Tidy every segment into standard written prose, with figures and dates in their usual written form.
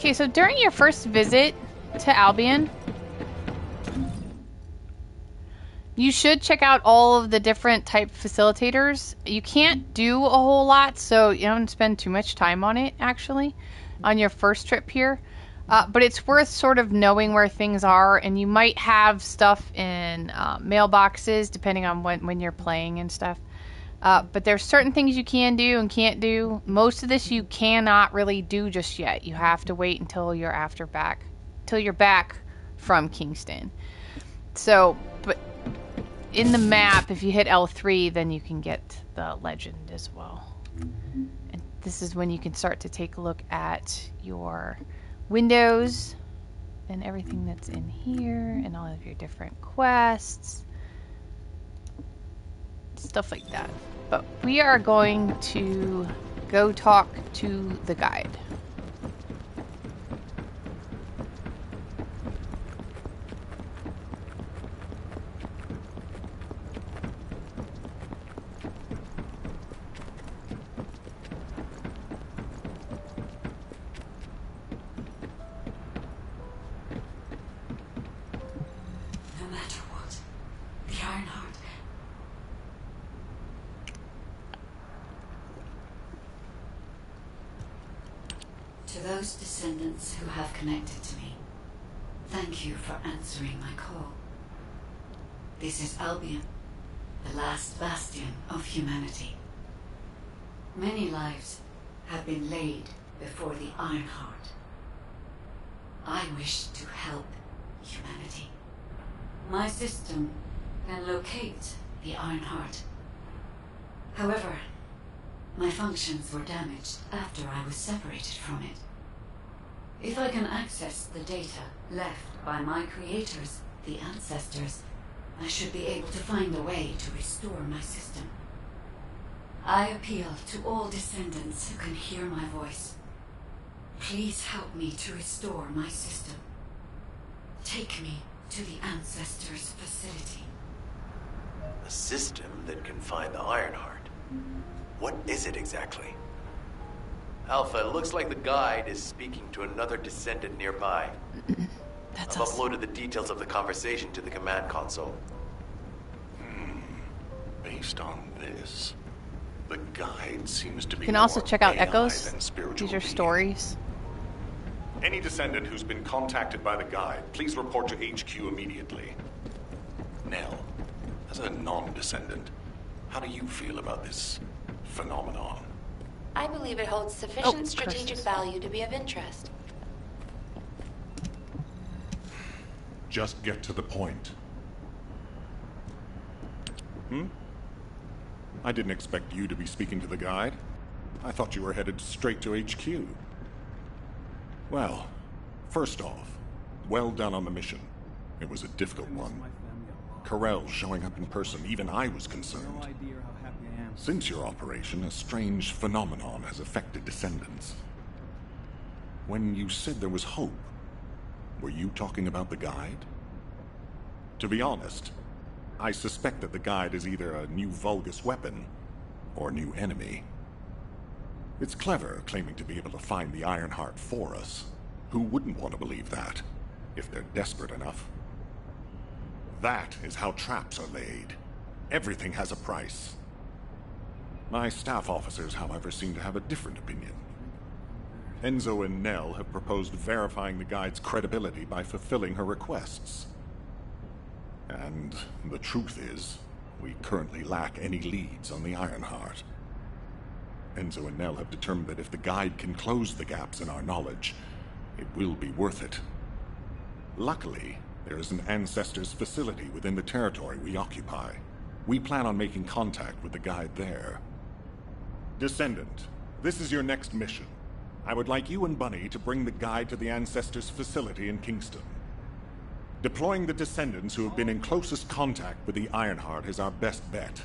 Okay, so during your first visit to Albion, you should check out all of the different type facilitators. You can't do a whole lot, so you don't spend too much time on it, actually, on your first trip here. But it's worth sort of knowing where things are, and you might have stuff in mailboxes, depending on when you're playing and stuff. But there's certain things you can do and can't do. Most of this you cannot really do just yet. You have to wait until you're back from Kingston. So, but in the map, if you hit L3, then you can get the legend as well. And this is when you can start to take a look at your windows and everything that's in here and all of your different quests. Stuff like that. But we are going to go talk to the guide. Those descendants who have connected to me, thank you for answering my call. This is Albion, the last bastion of humanity. Many lives have been laid before the Ironheart. I wish to help humanity. My system can locate the Ironheart. However, my functions were damaged after I was separated from it. If I can access the data left by my creators, the ancestors, I should be able to find a way to restore my system. I appeal to all descendants who can hear my voice. Please help me to restore my system. Take me to the ancestors' facility. A system that can find the Ironheart. What is it exactly? Alpha, it looks like the guide is speaking to another descendant nearby. That's I've us. uploaded the details of the conversation to the command console. Based on this, the guide seems to be You can also more check out AI Echoes. than spiritual These are being. stories. Any descendant who's been contacted by the guide, please report to HQ immediately. Nell, as a non-descendant, how do you feel about this phenomenon? I believe it holds sufficient Oh, strategic curses. value to be of interest. Just get to the point. I didn't expect you to be speaking to the guide. I thought you were headed straight to HQ. Well, first off, well done on the mission. It was a difficult one. Corell showing up in person, even I was concerned. Since your operation, a strange phenomenon has affected descendants. When you said there was hope, were you talking about the guide? To be honest, I suspect that the guide is either a new Vulgus weapon or a new enemy. It's clever claiming to be able to find the Ironheart for us. Who wouldn't want to believe that, if they're desperate enough? That is how traps are laid. Everything has a price. My staff officers, however, seem to have a different opinion. Enzo and Nell have proposed verifying the guide's credibility by fulfilling her requests. And the truth is, we currently lack any leads on the Ironheart. Enzo and Nell have determined that if the guide can close the gaps in our knowledge, it will be worth it. Luckily, there is an Ancestors facility within the territory we occupy. We plan on making contact with the guide there. Descendant, this is your next mission. I would like you and Bunny to bring the guide to the Ancestors facility in Kingston. Deploying the Descendants who have been in closest contact with the Ironheart is our best bet.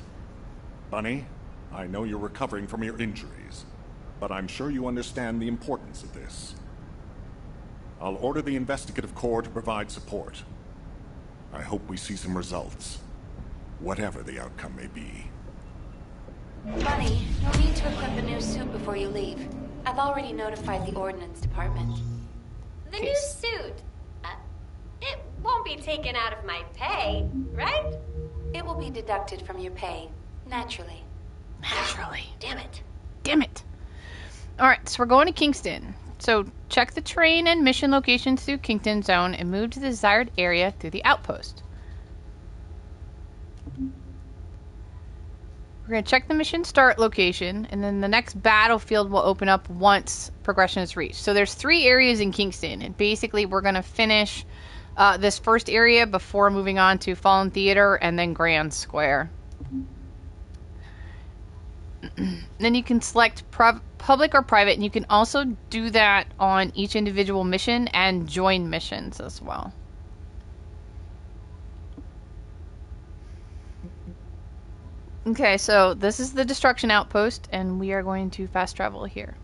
Bunny, I know you're recovering from your injuries, but I'm sure you understand the importance of this. I'll order the Investigative Corps to provide support. I hope we see some results, whatever the outcome may be. Bunny, you'll need to equip a new suit before you leave. I've already notified the Ordnance Department. The new case. suit. It won't be taken out of my pay, right? It will be deducted from your pay, naturally. Naturally. Damn it. Damn it. Alright, so we're going to Kingston. So check the terrain and mission locations through Kingston Zone and move to the desired area through the Outpost. We're going to check the mission start location, and then the next battlefield will open up once progression is reached. So there's 3 areas in Kingston, and basically we're going to finish this first area before moving on to Fallen Theater and then Grand Square. Then you can select public or private, and you can also do that on each individual mission and join missions as well. Okay, so this is the Destruction Outpost, and we are going to fast travel here.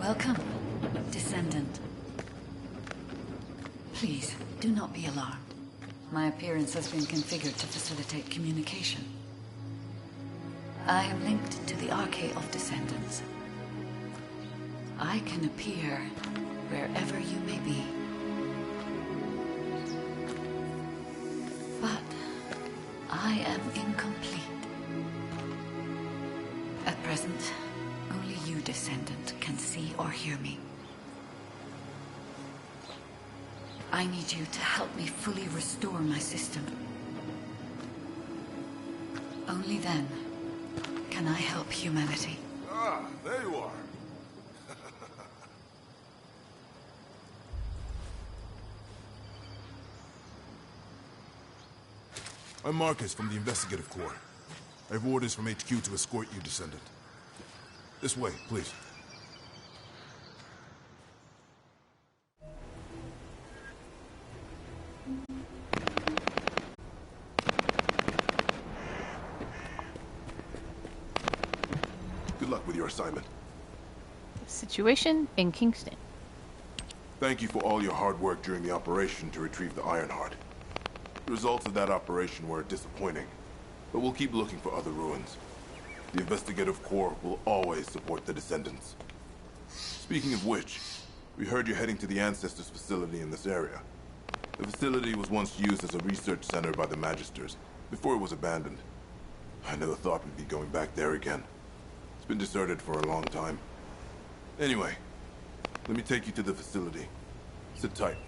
Welcome, Descendant. Please, do not be alarmed. My appearance has been configured to facilitate communication. I am linked to the Arcade of Descendants. I can appear wherever you may be. But I am incomplete. At present, only you, Descendant, can see or hear me. I need you to help me fully restore my system. Only then can I help humanity. Ah, there you are. I'm Marcus from the Investigative Corps. I have orders from HQ to escort you, Descendant. This way, please. Good luck with your assignment. Situation in Kingston. Thank you for all your hard work during the operation to retrieve the Ironheart. The results of that operation were disappointing, but we'll keep looking for other ruins. The Investigative Corps will always support the Descendants. Speaking of which, we heard you're heading to the Ancestors facility in this area. The facility was once used as a research center by the Magisters, before it was abandoned. I never thought we'd be going back there again. It's been deserted for a long time. Anyway, let me take you to the facility. Sit tight.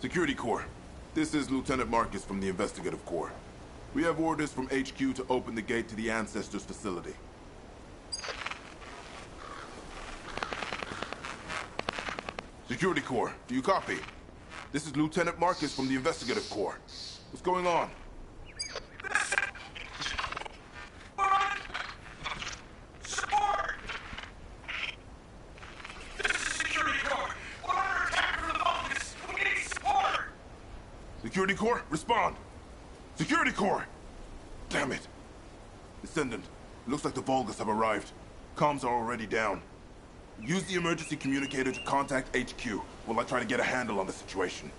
Security Corps, this is Lieutenant Marcus from the Investigative Corps. We have orders from HQ to open the gate to the Ancestors facility. Security Corps, do you copy? This is Lieutenant Marcus from the Investigative Corps. What's going on? Support! This is Security Corps. We're under attack from the Vulcans. We need support! Security Corps, respond! Security Corps! Damn it! Descendant, it looks like the Vulgus have arrived. Comms are already down. Use the emergency communicator to contact HQ while I try to get a handle on the situation.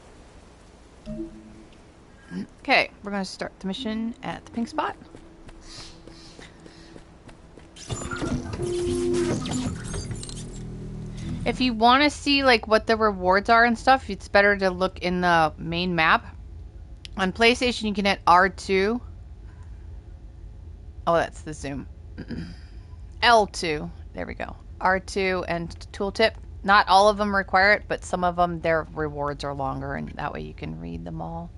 Okay, we're going to start the mission at the pink spot. If you want to see like what the rewards are and stuff, it's better to look in the main map. On PlayStation, you can hit R2. Oh, that's the zoom. L2. There we go. R2 and tooltip. Not all of them require it, but some of them, their rewards are longer, and that way you can read them all.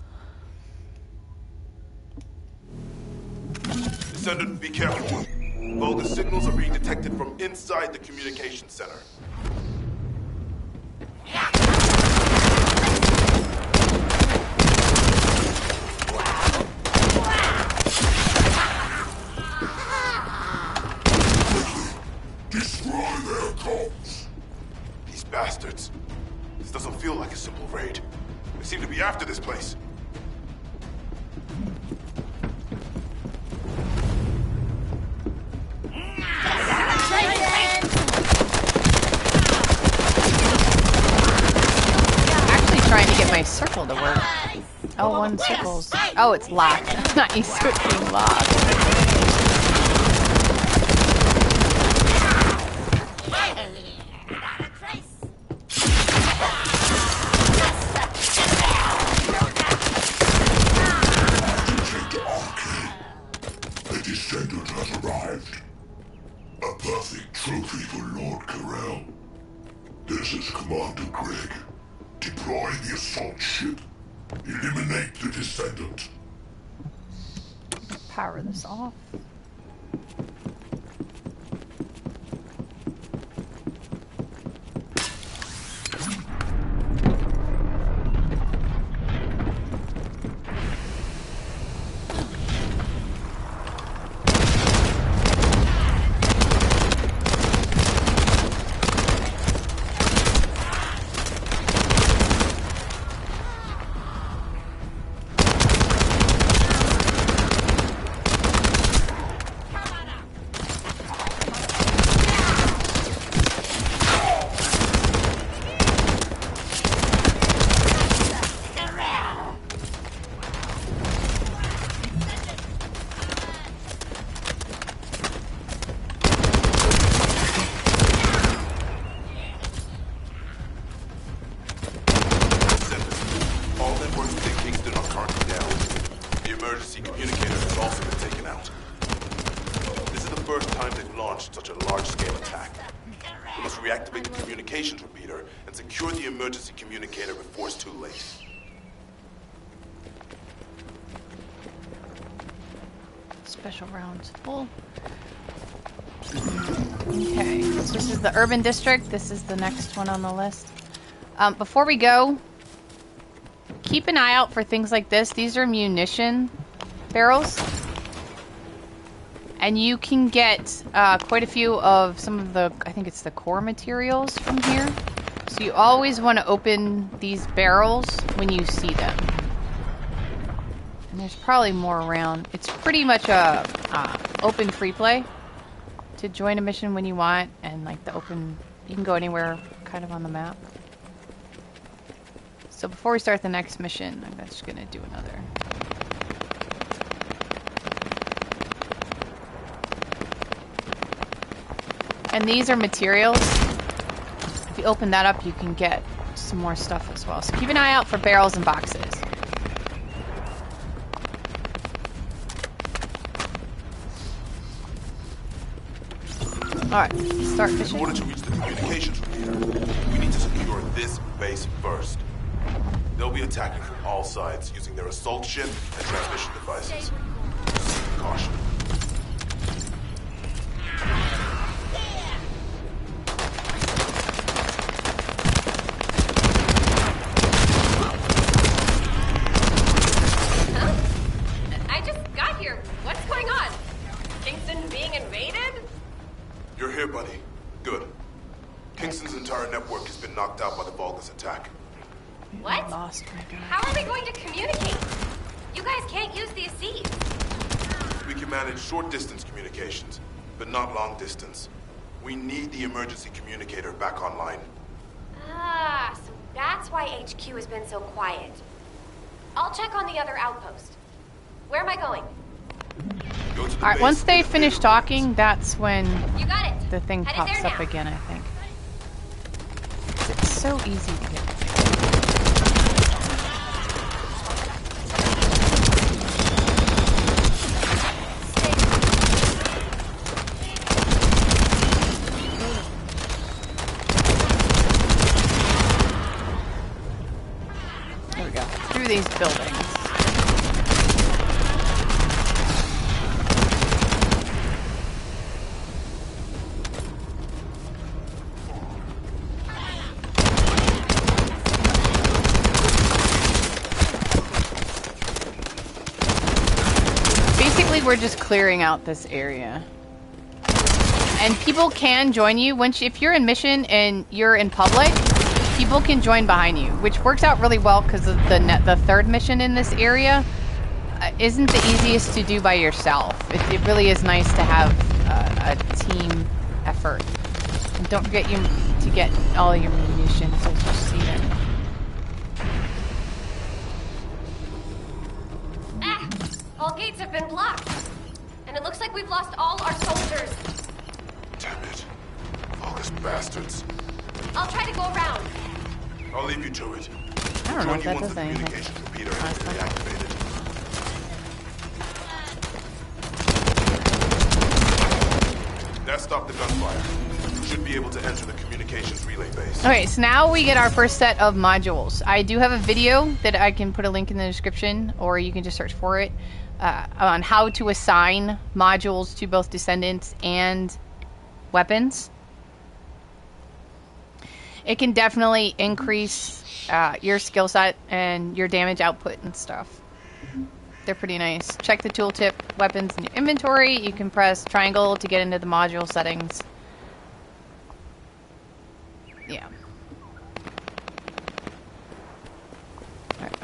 Descendant, be careful. Vulgus signals are being detected from inside the communication center. Wow. bastards. This doesn't feel like a simple raid. They seem to be after this place. Actually trying to get my circle to work. L1 circles. Oh, it's locked. Not used to it being locked. The Descendant has arrived. A perfect trophy for Lord Carell. This is Commander Greg. Deploy the assault ship. Eliminate the Descendant. Power this off. Communicator before it's too late. Special rounds full. Okay, so this is the urban district. This is the next one on the list. Before we go, keep an eye out for things like this. These are munition barrels. And you can get quite a few of some of the, I think it's the core materials from here. So you always want to open these barrels when you see them. And there's probably more around. It's pretty much a open free play to join a mission when you want, and like the open, you can go anywhere kind of on the map. So before we start the next mission, I'm just gonna do another. And these are materials. If you open that up, you can get some more stuff as well. So keep an eye out for barrels and boxes. Alright, start fishing. In order to reach the communications repeater, we need to secure this base first. They'll be attacking from all sides using their assault ship and transmission devices. Caution. I just got here. What's going on? Kingston being invaded? You're here, buddy. Good. Kingston's entire network has been knocked out by the Vulgus attack. What? Lost my guy. How are we going to communicate? You guys can't use the ACs. We can manage short-distance communications, but not long-distance. We need the emergency communicator back online. Ah, so that's why HQ has been so quiet. I'll check on the other outpost. Where am I going? Go to the Alright, base once they with the finish data talking, that's when You got it. the thing Headed pops there up now. again, I think. It's so easy to get. There we go. Through these buildings. Basically, we're just clearing out this area. And people can join you if you're in mission and you're in public. People can join behind you, which works out really well because the third mission in this area isn't the easiest to do by yourself. It really is nice to have a team effort. And don't forget to get all your munitions as you see them. All gates have been blocked. And it looks like we've lost all our soldiers. Damn it. August bastards. I'll try to go around. I'll leave you to it. I don't know if that Once does the anything. communications repeater has been reactivated. That stopped the gunfire. Should be able to enter the communications relay base. Okay, so now we get our first set of modules. I do have a video that I can put a link in the description, or you can just search for it, on how to assign modules to both Descendants and weapons. It can definitely increase your skill set and your damage output and stuff. They're pretty nice. Check the tooltip weapons in your inventory. You can press triangle to get into the module settings. Yeah. Alright.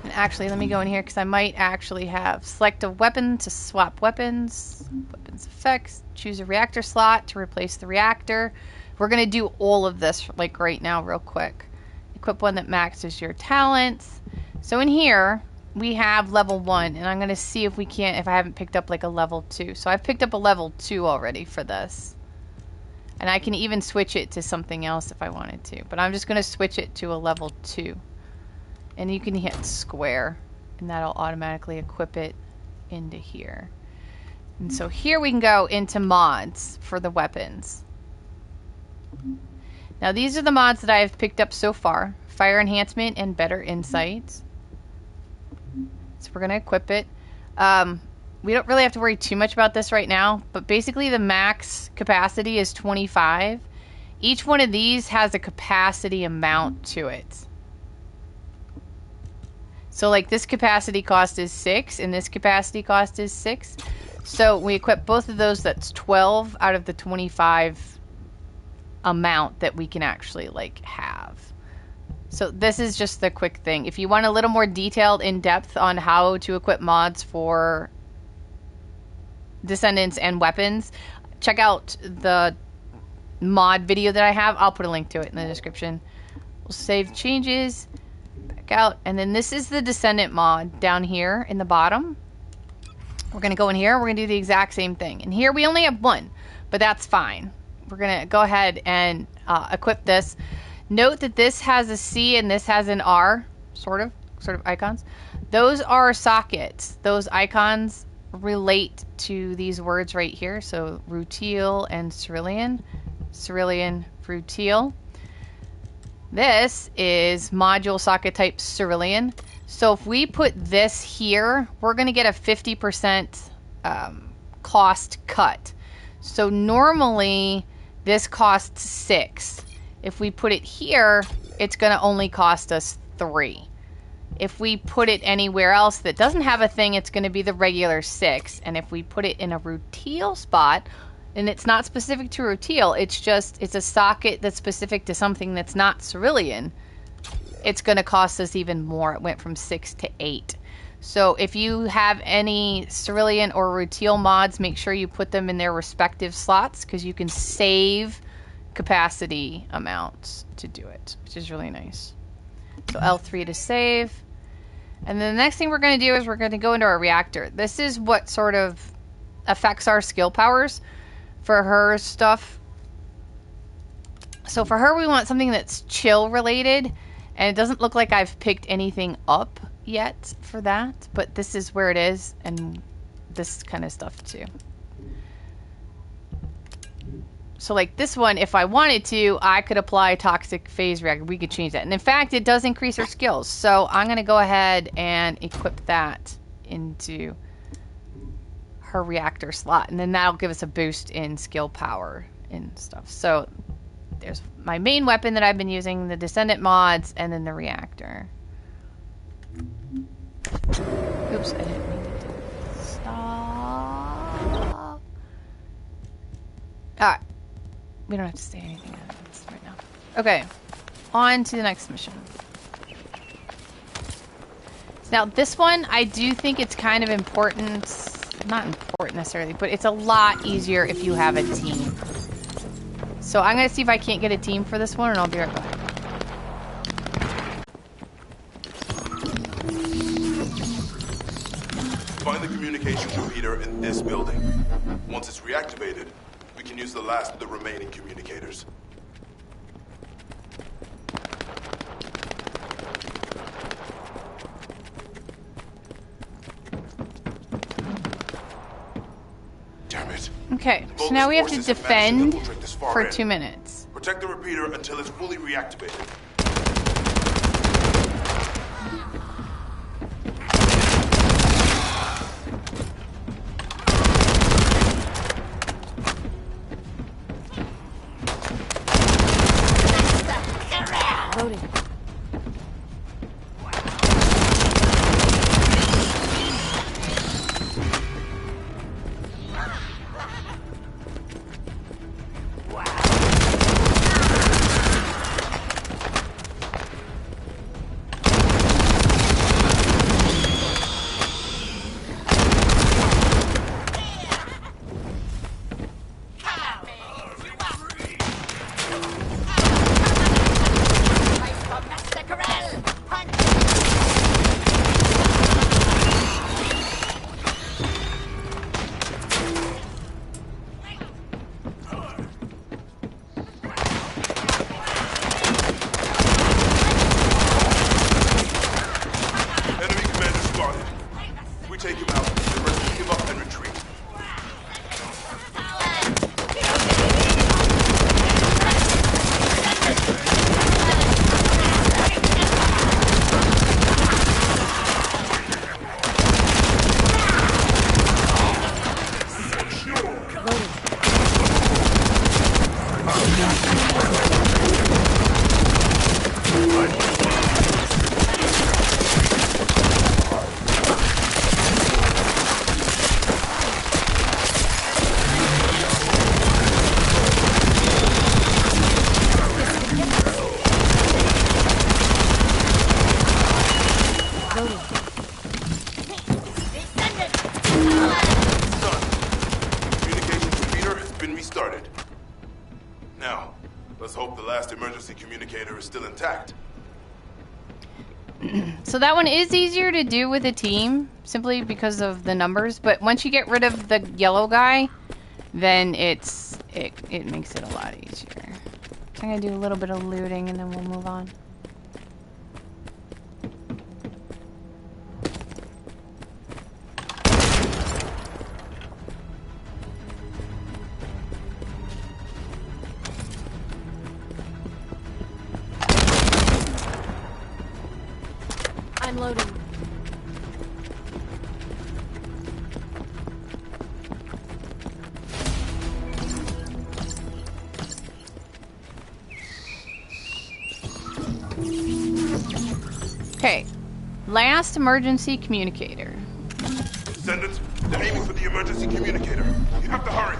And actually, let me go in here because I might actually have select a weapon to swap weapons. Weapons effects. Choose a reactor slot to replace the reactor. We're going to do all of this like right now real quick. Equip one that maxes your talents. So in here, we have level 1, and I'm going to see if I haven't picked up like a level 2. So I've picked up a level 2 already for this. And I can even switch it to something else if I wanted to. But I'm just going to switch it to a level 2. And you can hit square, and that'll automatically equip it into here. And so here we can go into mods for the weapons. Now these are the mods that I have picked up so far. Fire enhancement and better insight. So we're going to equip it. We don't really have to worry too much about this right now, but basically the max capacity is 25. Each one of these has a capacity amount to it. So like this capacity cost is 6 and this capacity cost is 6. So we equip both of those, that's 12 out of the 25 amount that we can actually like have. So this is just the quick thing. If you want a little more detailed in depth on how to equip mods for Descendants and weapons, check out the mod video that I have. I'll put a link to it in the description. We'll save changes, back out, and then this is the Descendant mod down here in the bottom. We're going to go in here. We're going to do the exact same thing. And here we only have one, but that's fine. We're going to go ahead and equip this. Note that this has a C and this has an R, sort of icons. Those are sockets. Those icons relate to these words right here. So Rutile and Cerulean. Cerulean, Rutile. This is module socket type Cerulean. So if we put this here, we're going to get a 50% cost cut. So normally this costs 6. If we put it here, it's going to only cost us 3. If we put it anywhere else that doesn't have a thing, it's going to be the regular 6. And if we put it in a Rutile spot, and it's not specific to Rutile, it's a socket that's specific to something that's not Cerulean, it's going to cost us even more. It went from 6 to 8. So if you have any Cerulean or Rutile mods, make sure you put them in their respective slots because you can save capacity amounts to do it, which is really nice. So L3 to save. And then the next thing we're going to do is we're going to go into our reactor. This is what sort of affects our skill powers for her stuff. So for her, we want something that's chill related. And it doesn't look like I've picked anything up yet for that. But this is where it is. And this kind of stuff too. So like this one, if I wanted to, I could apply toxic phase reactor. We could change that. And in fact, it does increase her skills. So I'm going to go ahead and equip that into her reactor slot. And then that'll give us a boost in skill power and stuff. So there's my main weapon that I've been using, the Descendant mods, and then the reactor. Oops, I didn't mean to stop. Ah, we don't have to say anything else right now. Okay, on to the next mission. Now, this one, I do think it's kind of important. Not important necessarily, but it's a lot easier if you have a team. So I'm going to see if I can't get a team for this one, and I'll be right back. Find the communication repeater in this building. Once it's reactivated, we can use the last of the remaining communicators. Damn it. Okay, so now we have to defend for 2 minutes. Protect the repeater until it's fully reactivated. Loading. Communicator is still intact. So that one is easier to do with a team, simply because of the numbers. But once you get rid of the yellow guy, then it makes it a lot easier. So I'm gonna do a little bit of looting, and then we'll move on. I'm loading. Okay, last emergency communicator. Descendants, they're aiming for the emergency communicator. You have to hurry.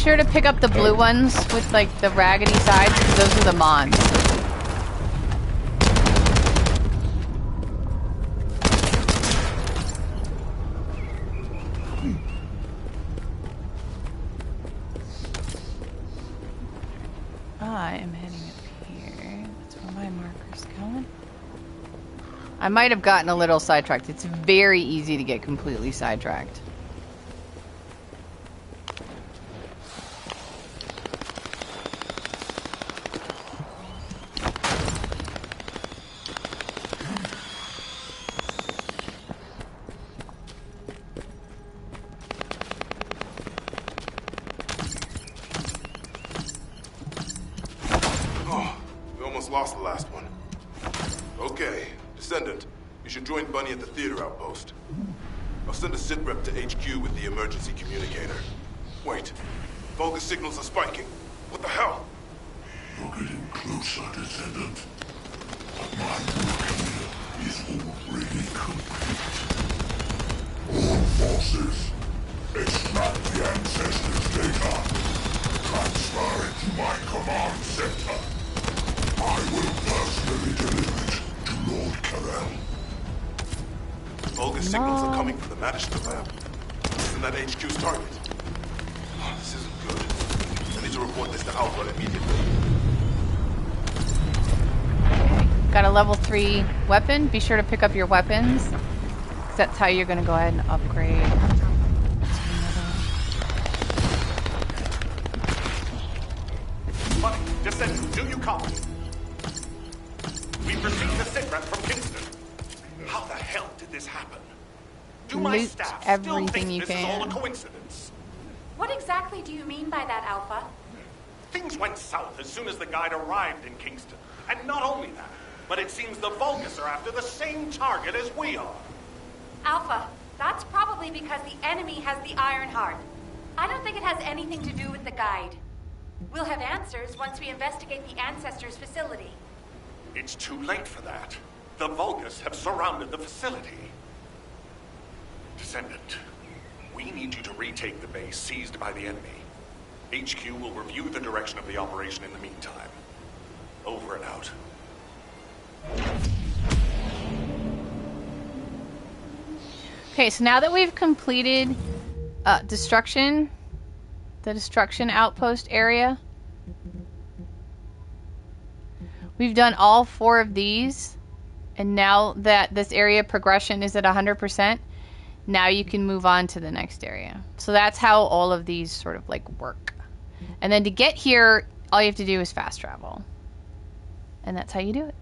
sure to pick up the blue ones with like the raggedy sides, because those are the mons. I am heading up here. That's where my marker's going. I might have gotten a little sidetracked. It's very easy to get completely sidetracked. Lost the last one. Okay, Descendant, you should join Bunny at the theater outpost. I'll send a sitrep to HQ with the emergency communicator. Wait, Vulgus signals are spiking. What the hell? You're getting closer, Descendant. But my work here is already complete. All forces, extract the ancestors' data. Transfer it to my command center. I will personally deliver it to Lord Carell. Vulgus signals are coming from the Magister lab. Isn't that HQ's target? Oh, this isn't good. I need to report this to Alpha immediately. Got a level 3 weapon. Be sure to pick up your weapons, 'cause that's how you're going to go ahead and upgrade. Bunny, Descendant, do you copy? We've received a sitrep from Kingston. How the hell did this happen? Do my Loot staff everything still think you this can. is all a coincidence? What exactly do you mean by that, Alpha? Things went south as soon as the guide arrived in Kingston. And not only that, but it seems the Vulgus are after the same target as we are. Alpha, that's probably because the enemy has the Iron Heart. I don't think it has anything to do with the guide. We'll have answers once we investigate the Ancestors' facility. It's too late for that. The Vulgus have surrounded the facility. Descendant, we need you to retake the base seized by the enemy. HQ will review the direction of the operation in the meantime. Over and out. Okay, so now that we've completed destruction, the destruction outpost area, we've done all 4 of these, and now that this area progression is at 100%, now you can move on to the next area. So that's how all of these sort of like work. And then to get here, all you have to do is fast travel. And that's how you do it.